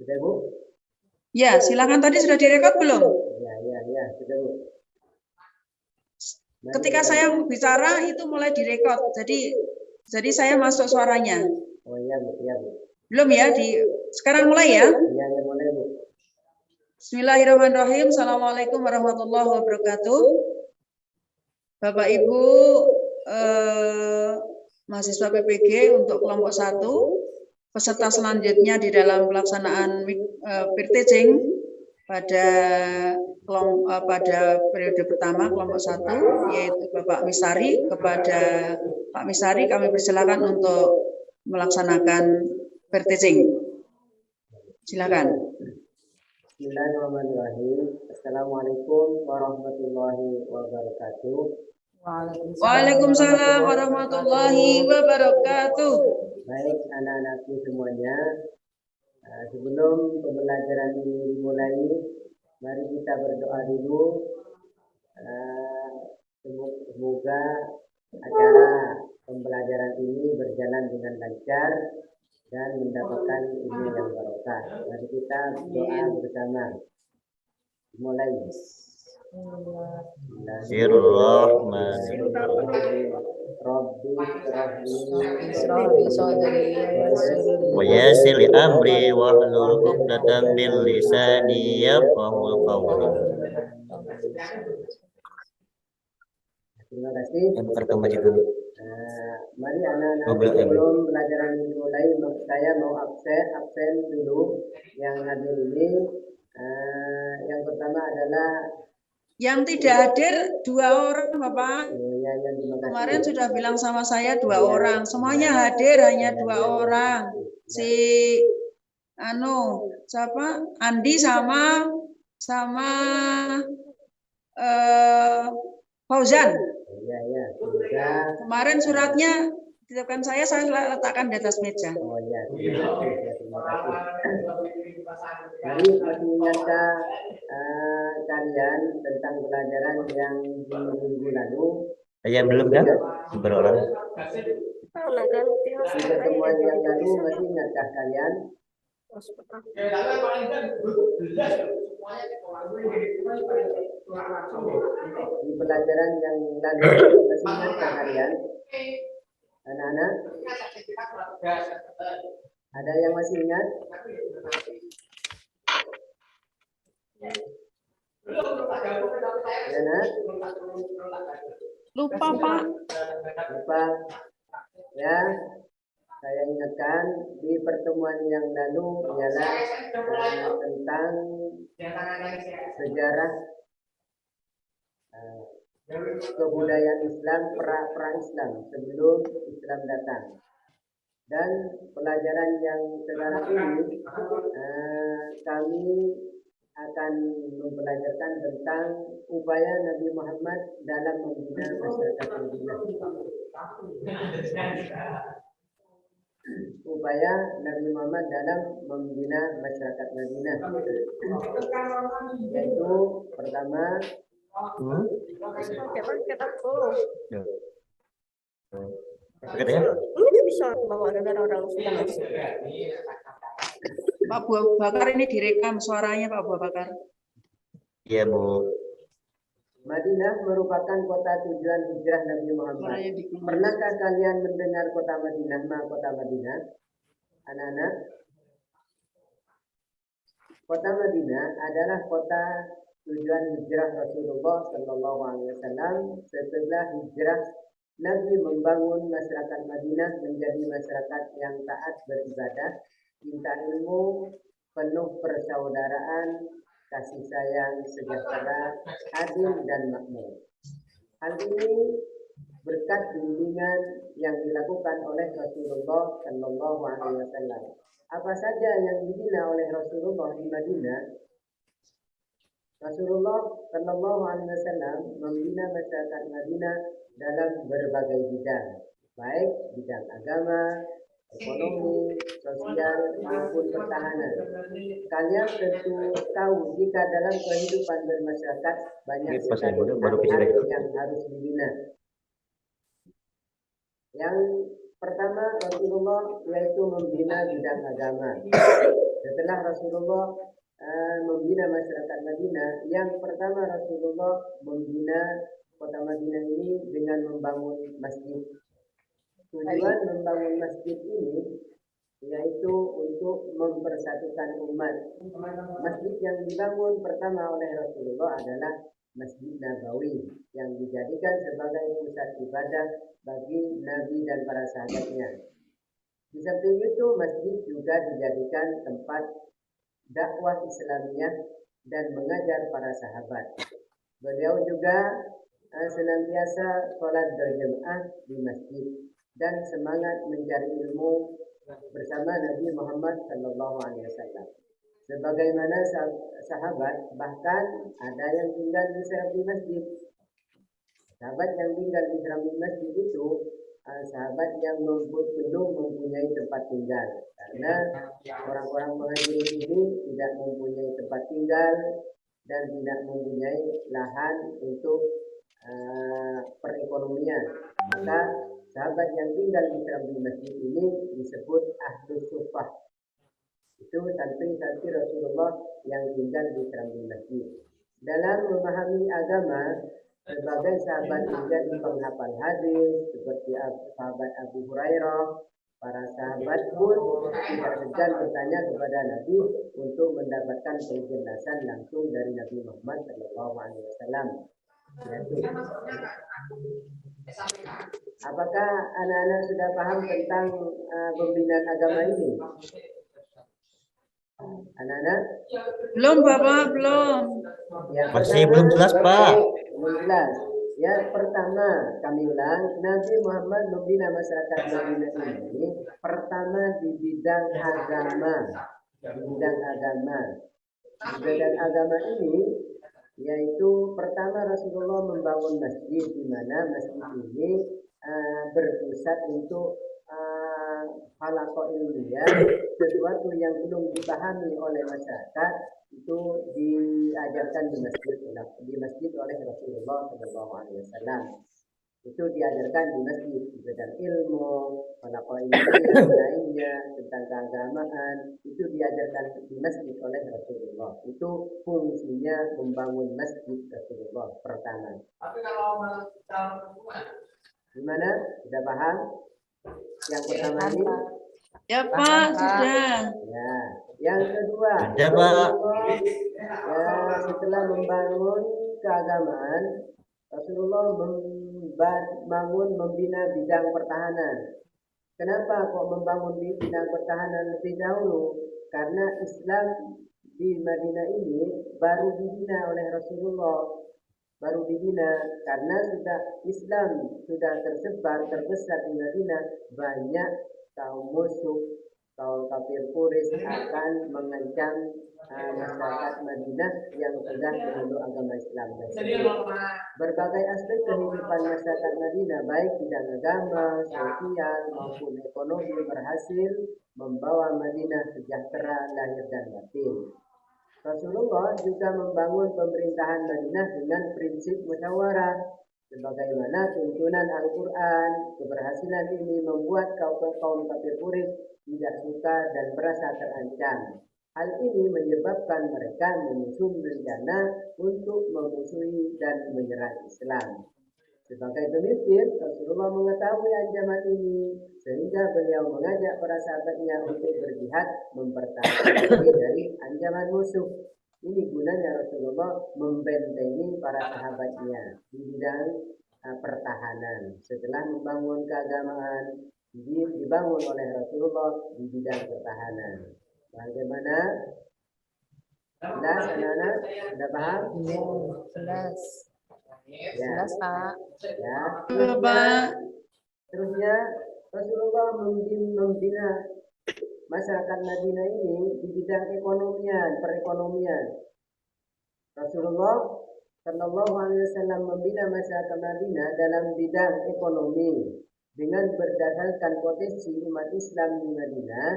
Sudah Bu? Ya, silakan. Tadi sudah direkod belum? Ya, sudah Bu. Ketika saya bicara itu mulai direkod. Jadi saya masuk suaranya. Oh iya Bu, iya Bu. Belum ya? Sekarang mulai ya? Iya, mulai Bu. Bismillahirrahmanirrahim. Assalamualaikum warahmatullahi wabarakatuh. Bapak Ibu mahasiswa PPG untuk kelompok 1, peserta selanjutnya di dalam pelaksanaan peer teaching pada periode pertama kelompok 1, yaitu Bapak Misari. Kepada Pak Misari kami persilakan untuk melaksanakan peer teaching. Silakan. Bismillahirrahmanirrahim. Assalamualaikum warahmatullahi wabarakatuh. Waalaikumsalam warahmatullahi wabarakatuh. Baik anak-anakku semuanya, sebelum pembelajaran ini dimulai, mari kita berdoa dulu. Semoga acara pembelajaran ini berjalan dengan lancar dan mendapatkan ilmu yang barokah. Mari kita doa bersama. Mulai. Wa yassir li amri wahlul 'uqdatam min lisani yafqahu qawli. Terima kasih. Mari anak-anak, sebelum pelajaran ini dimulai, saya mau absen dulu yang hadir ini. Yang pertama adalah yang tidak hadir 2 orang, Bapak. Kemarin sudah bilang sama saya 2 orang. Semuanya hadir hanya 2 orang. Si siapa? Andi sama Fauzan. Kemarin suratnya ditetapkan saya letakkan di atas meja. Oh iya, terima kasih. Mari masih ingatkah kalian tentang pelajaran yang di minggu lalu? Saya belum kan? Berorang. Di pertemuan yang lalu masih ingatkah kalian? Di pelajaran yang lalu masih ingatkah kalian? Anak-anak? Ada yang masih ingat? Anak? Lupa, Pak. Lupa. Ya, saya ingatkan di pertemuan yang lalu ialah tentang sejarah kebudayaan Islam, pra-Islam sebelum Islam datang. Dan pelajaran yang sekarang ini kami akan mempelajarkan tentang upaya Nabi Muhammad dalam membina masyarakat Madinah. Upaya Nabi Muhammad dalam membina masyarakat Madinah, yaitu pertama Pak Abu Bakar, ini direkam suaranya Pak Abu Bakar. Iya Bu. Madinah merupakan kota tujuan hijrah Nabi Muhammad. Pernahkah kalian mendengar kota Madinah? Kota Madinah, anak-anak? Kota Madinah adalah kota tujuan hijrah Rasulullah Shallallahu Alaihi Wasallam. Setelah hijrah, Nabi membangun masyarakat Madinah menjadi masyarakat yang taat beribadah, cinta ilmu, penuh persaudaraan, kasih sayang, sejahtera, adil dan makmur. Hal ini berkat bimbingan yang dilakukan oleh Rasulullah Shallallahu Alaihi Wasallam. Apa saja yang dibina oleh Rasulullah di Madinah? Rasulullah Shallallahu Alaihi Wasallam membina masyarakat Madinah dalam berbagai bidang, baik bidang agama, ekonomi, sosial maupun pertahanan. Kalian tentu tahu jika dalam kehidupan bermasyarakat banyak sekali hal yang harus dibina. Yang pertama Rasulullah yaitu membina bidang agama. Setelah Rasulullah membina masyarakat Madinah, yang pertama Rasulullah membina kota Madinah ini dengan membangun masjid. Tujuan membangun masjid ini yaitu untuk mempersatukan umat. Masjid yang dibangun pertama oleh Rasulullah adalah Masjid Nabawi yang dijadikan sebagai pusat ibadah bagi Nabi dan para sahabatnya. Di samping itu masjid juga dijadikan tempat dakwah Islamiyah dan mengajar para sahabat. Beliau juga senantiasa sholat berjamaah di masjid dan semangat mencari ilmu bersama Nabi Muhammad SAW. Sebagaimana sahabat, bahkan ada yang tinggal di masjid. Sahabat yang tinggal di masjid itu sahabat yang belum mempunyai tempat tinggal, karena orang-orang Muhajirin ini tidak mempunyai tempat tinggal dan tidak mempunyai lahan untuk perekonomian. Maka sahabat yang tinggal di masjid ini disebut Ahlus Suffah. Itu santri-santri Rasulullah yang tinggal di masjid. Dalam memahami agama, sebagai sahabat menjadi penghafal hadis seperti sahabat Abu Hurairah, para sahabat pun tidak segan bertanya kepada Nabi untuk mendapatkan penjelasan langsung dari Nabi Muhammad SAW. Apakah anak-anak sudah paham tentang pembinaan agama ini? Anak-anak? Belum, Bapak, belum. Masih belum jelas, Pak. Belum jelas. Yang pertama, kami ulang, Nabi Muhammad membina masyarakat Madinah ini pertama di bidang agama. Di bidang agama ini yaitu pertama Rasulullah membangun masjid, di mana masjid ini berpusat untuk halaqah ilmiah, sesuatu yang belum dipahami oleh masyarakat itu diajarkan di masjid oleh Rasulullah SAW. Itu diajarkan di masjid tentang ilmu, halaqah ilmiah lainnya tentang keagamaan, itu diajarkan di masjid oleh Rasulullah. Itu fungsinya membangun masjid Rasulullah pertama. Gimana? Sudah paham? Yang pertama ini? Ya, Pak, sudah. Ya. Yang kedua, Sudah, Pak. Setelah membangun keagamaan, Rasulullah membina bidang pertahanan. Kenapa kok membangun bidang pertahanan lebih dahulu? Karena Islam di Madinah ini baru dibina oleh Rasulullah. Baru dibina karena Islam sudah terbesar di Madinah, banyak kaum musuh, kaum kafir Quraisy akan mengancam masyarakat Madinah yang sudah memeluk agama Islam. Berbagai aspek kehidupan masyarakat Madinah, baik bidang agama, sosial maupun ekonomi, berhasil membawa Madinah sejahtera lahir dan batin. Rasulullah juga membangun pemerintahan Madinah dengan prinsip musyawarah. Sebagaimana tuntunan Al-Quran, keberhasilan ini membuat kaum kafir Quraisy tidak suka dan merasa terancam. Hal ini menyebabkan mereka menyusun rencana untuk memusuhi dan menyerang Islam. Sebagai pemimpin, Rasulullah mengetahui ancaman ini, sehingga beliau mengajak para sahabatnya untuk berjihad mempertahankan diri dari ancaman musuh. Ini gunanya Rasulullah membentengi para sahabatnya di bidang pertahanan. Setelah membangun keagamaan, dibangun oleh Rasulullah di bidang pertahanan. Bagaimana? Jelas, anak-anak? Sudah paham? Jelas. Ya. Jelas, Pak. Ya. Terusnya Rasulullah membina masyarakat Madinah ini di bidang perekonomian. Rasulullah Shallallahu Alaihi Wasallam membina masyarakat Madinah dalam bidang ekonomi dengan berdasarkan potensi umat Islam di Madinah.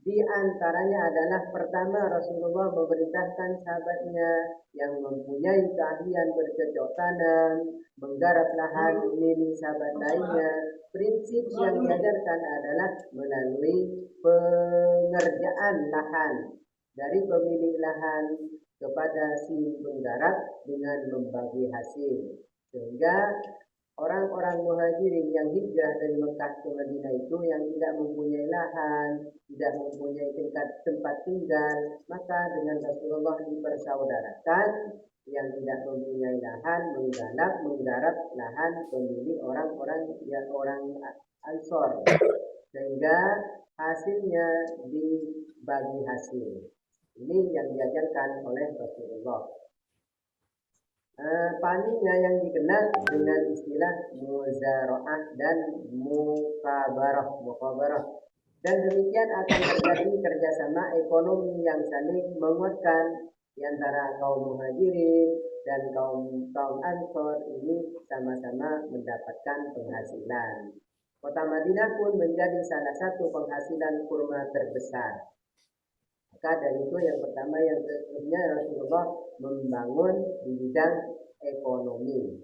Di antaranya adalah pertama, Rasulullah memerintahkan sahabatnya yang mempunyai keahlian bercocok tanam, menggarap lahan milik sahabat lainnya. Prinsip yang diajarkan adalah melalui pengerjaan lahan dari pemilik lahan kepada si penggarap dengan membagi hasil. Sehingga orang-orang muhajirin yang hijrah dari Mekah ke Madinah itu yang tidak mempunyai lahan, tidak mempunyai tempat tinggal, maka dengan Rasulullah dipersaudarakan yang tidak mempunyai lahan menggarap lahan pemilik orang-orang Ansor, sehingga hasilnya dibagi hasil. Ini yang diajarkan oleh Rasulullah. Paninya yang dikenal dengan istilah muzara'ah dan mukabarah. Dan demikian akan terjadi kerjasama ekonomi yang saling menguatkan di antara kaum muhajirin dan kaum Ansor ini sama-sama mendapatkan penghasilan. Kota Madinah pun menjadi salah satu penghasilan kurma terbesar. Maka dari itu yang pertama yang tentunya Rasulullah membangun di bidang ekonomi.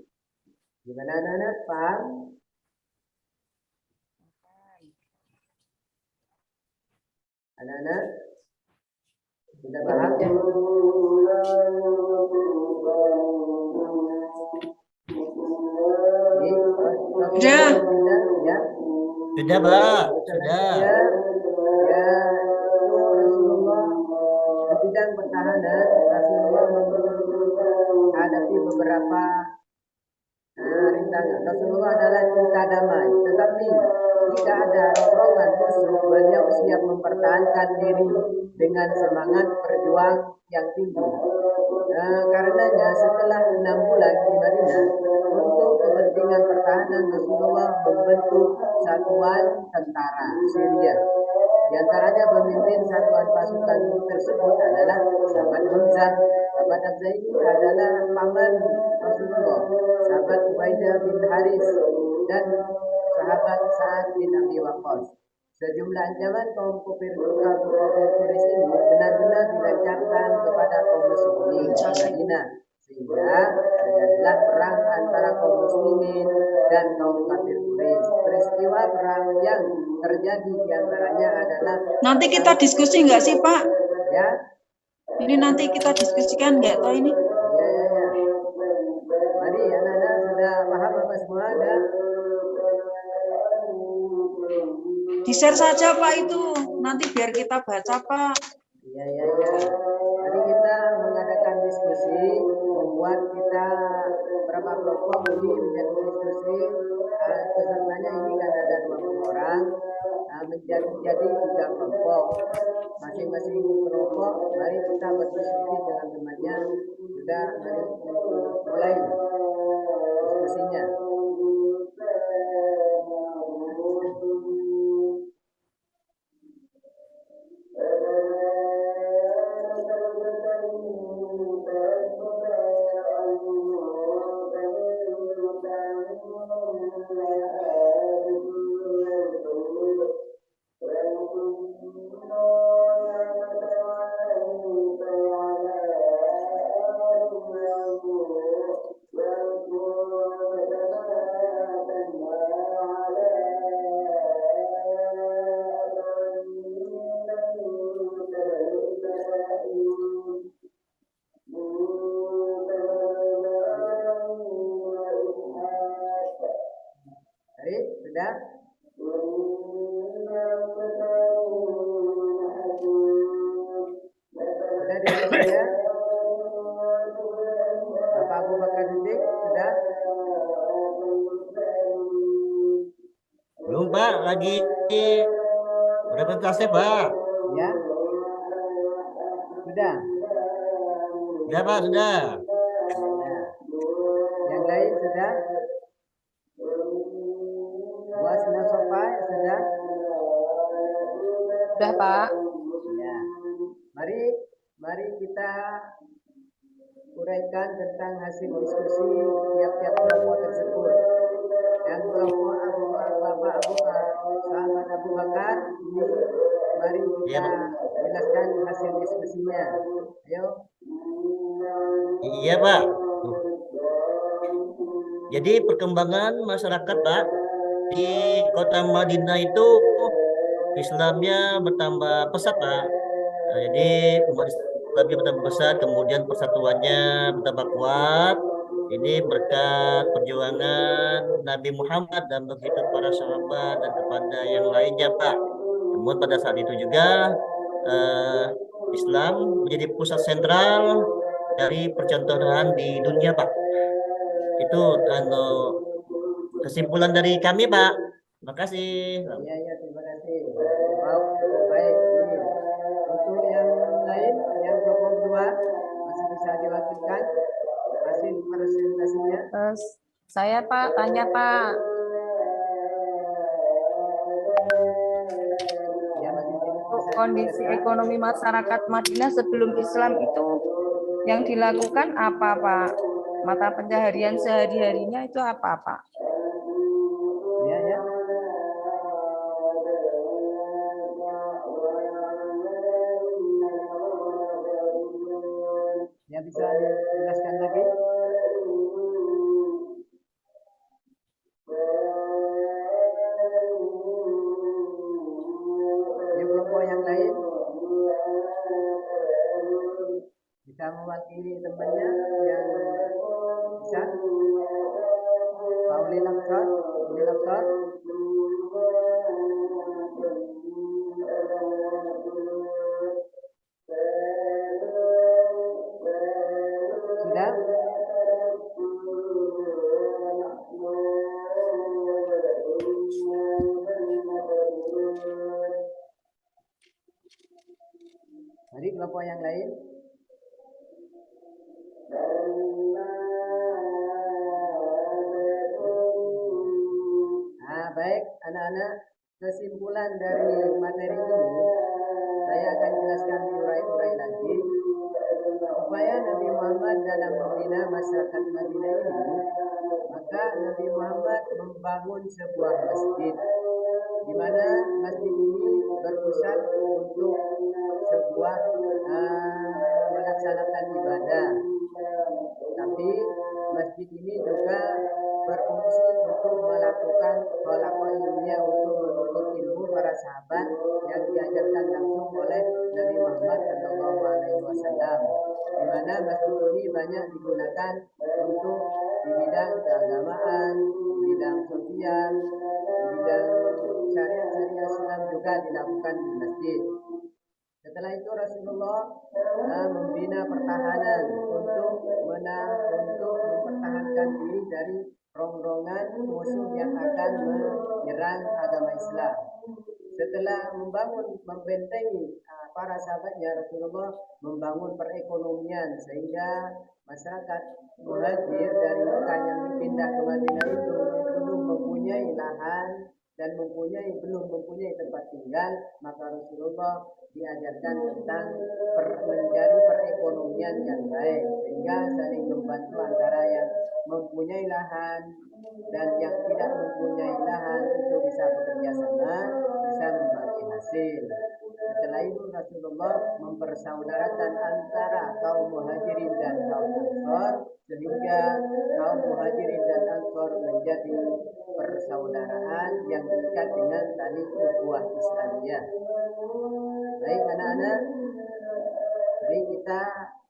Gimana anak-anak, paham? Anak-anak sudah paham? Sudah. Ya. Sudah, Pak. Sudah. Ya, Rasulullah di bidang pertahanan, Rasulullah menghadapi beberapa rintangan. Rasulullah adalah cinta damai, tetapi jika ada rombongan musuh, beliau siap mempertahankan diri dengan semangat berjuang yang tinggi. Karenanya setelah 6 bulan di Madinah, untuk kepentingan pertahanan Rasulullah membentuk satuan tentara Syria. Di antaranya pemimpin satuan pasukan tersebut adalah sahabat Hamzah. Sahabat Hamzah ini adalah paman Rasulullah, sahabat Ubaidah bin Haris, dan sahabat Sa'ad bin Abi Waqqas. Sejumlah ancaman kaum kafir Quraisy ini benar-benar dilancarkan kepada kaum muslimin di Madinah, sehingga terjadilah perang antara kaum muslimin dan kaum kafir Quraisy. Peristiwa perang yang terjadi di antaranya adalah Nanti kita diskusi nggak sih, Pak? ya. Ini nanti kita diskusikan nggak toh ini? Ya. Mari anak-anak sudah paham apa semua ada? Di-share saja, Pak, itu. Nanti biar kita baca, Pak. Ya. Mari kita mengadakan diskusi, membuat kita berapa kelompok ini menjadi diskusi. Pesertanya ini kan ada 20 orang, menjadi 3 kelompok. Masing-masing kelompok, mari kita berdiskusi dengan temannya. Sudah, mari mulai diskusinya. Sudah? Sudah diskusi ya? Bapak Abu Bakar Siddiq, sudah? Belum, Pak. Lagi presentasi, Pak. Ya? Sudah? Sudah, Pak. Sudah. Ya. Yang lain sudah? Buat Nasofa sudah? Sudah, Pak. Ya. Mari kita uraikan tentang hasil diskusi tiap-tiap kelompok tersebut. Yang kelompok sahabat Abu Bakar ini, mari kita jelaskan hasil diskusinya. Ayo. Iya, Pak. Jadi perkembangan masyarakat, Pak, di kota Madinah itu Islamnya bertambah pesat, Pak. Jadi umat Islam bertambah besar, kemudian persatuannya bertambah kuat. Ini berkat perjuangan Nabi Muhammad dan begitu para sahabat dan kepada yang lainnya, Pak. Namun pada saat itu juga eh, Islam menjadi pusat sentral dari percontohan di dunia, Pak. Itu kesimpulan dari kami, Pak. Terima kasih. Ya, ya, terima kasih. Wow, cukup baik. Ini. Untuk yang lain, yang 22 masih bisa diwakilkan hasil presentasinya. Saya Pak, tanya Pak. Ya, masih Untuk bisa kondisi dijelaskan. ekonomi masyarakat Madinah sebelum Islam itu yang dilakukan apa Pak? Mata pencaharian sehari-harinya itu apa Pak? Ya, ya. Ya, bisa dijelaskan lagi. Di kelompok yang lain bisa mewakili temannya yang bisa. Pauli Laksor, Pauli Laksor. Sudah? Mari kelompok yang lain. Nah, baik anak-anak, kesimpulan dari materi ini saya akan jelaskan diurai-urai lagi supaya Nabi Muhammad dalam membina masyarakat Madinah ini, maka Nabi Muhammad membangun sebuah masjid di mana masjid ini berpusat untuk sebuah melaksanakan ibadah. Tapi masjid ini juga berfungsi untuk melakukan tolakul ilmiah, untuk menuntut ilmu para sahabat yang diajarkan langsung oleh Nabi Muhammad SAW. Di mana masjid ini banyak digunakan untuk di bidang keagamaan, di bidang sosial, di bidang syariat Islam juga dilakukan di masjid. Setelah itu Rasulullah membina pertahanan untuk mempertahankan diri dari rongrongan musuh yang akan menyerang agama Islam. Setelah membentengi para sahabatnya, Rasulullah membangun perekonomian sehingga masyarakat muhajir dari Mekah yang dipindah ke Madinah itu belum mempunyai lahan dan belum mempunyai tempat tinggal, maka Rasulullah diajarkan tentang mencari perekonomian yang baik sehingga saling membantu antara yang mempunyai lahan dan yang tidak mempunyai lahan itu bisa bekerja sama, bisa membagi hasil. Setelah itu Rasulullah mempersaudarakan antara kaum muhajirin dan kaum ansor sehingga kaum muhajirin dan ansor menjadi persaudaraan yang diikat dengan tali ukhuwah Islamiyah. Baik anak-anak, mari kita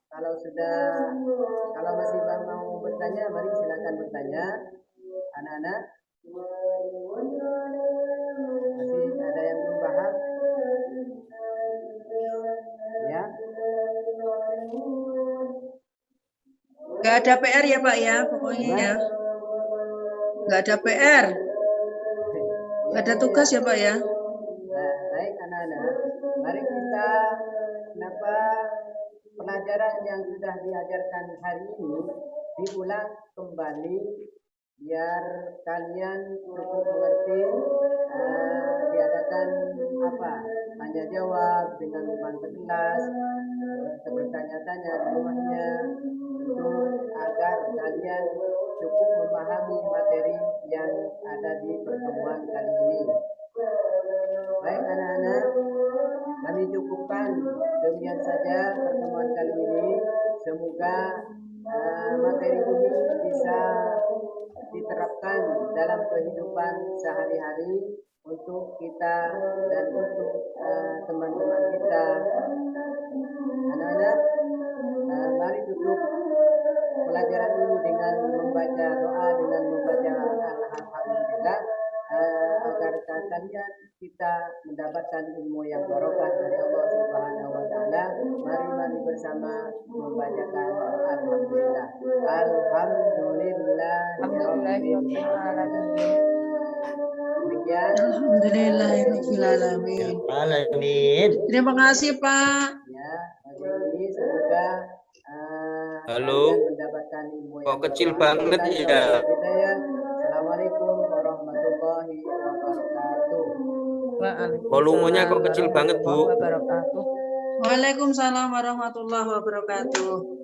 kalau masih mau bertanya, mari silakan bertanya anak-anak. Masih ada yang belum paham? Ya. Nggak ada PR ya Pak ya, pokoknya ya. Nggak ada PR. Nggak ada tugas ya Pak ya. Nah, baik anak-anak, mari kita pelajaran yang sudah diajarkan hari ini diulang kembali biar kalian cukup mengerti. Diadakan tanya jawab dengan pantas kelas, bertanya-tanya di rumahnya itu agar kalian cukup memahami materi yang ada di pertemuan kali ini. Baik anak-anak, kami cukupkan demikian saja pertemuan kali ini. Semoga materi ini bisa diterapkan dalam kehidupan sehari-hari untuk kita dan untuk teman-teman kita. Anak-anak, mari tutup pelajaran ini dengan membaca doa, dengan membaca alhamdulillah, agar kalian kita mendapatkan ilmu yang barokah dari Allah Subhanahu wa taala. Mari bersama membacakan alhamdulillah. Alhamdulillah. Demikian. Alhamdulillahirabbil alamin. Alamin. Terima kasih, Pak. Ya, ini semoga Halo. kalian mendapatkan ilmu yang Kok kecil bermanfaat. banget ya? Assalamualaikum warahmatullahi wabarakatuh. Volumenya kok kecil banget, Bu? Waalaikumsalam warahmatullahi wabarakatuh.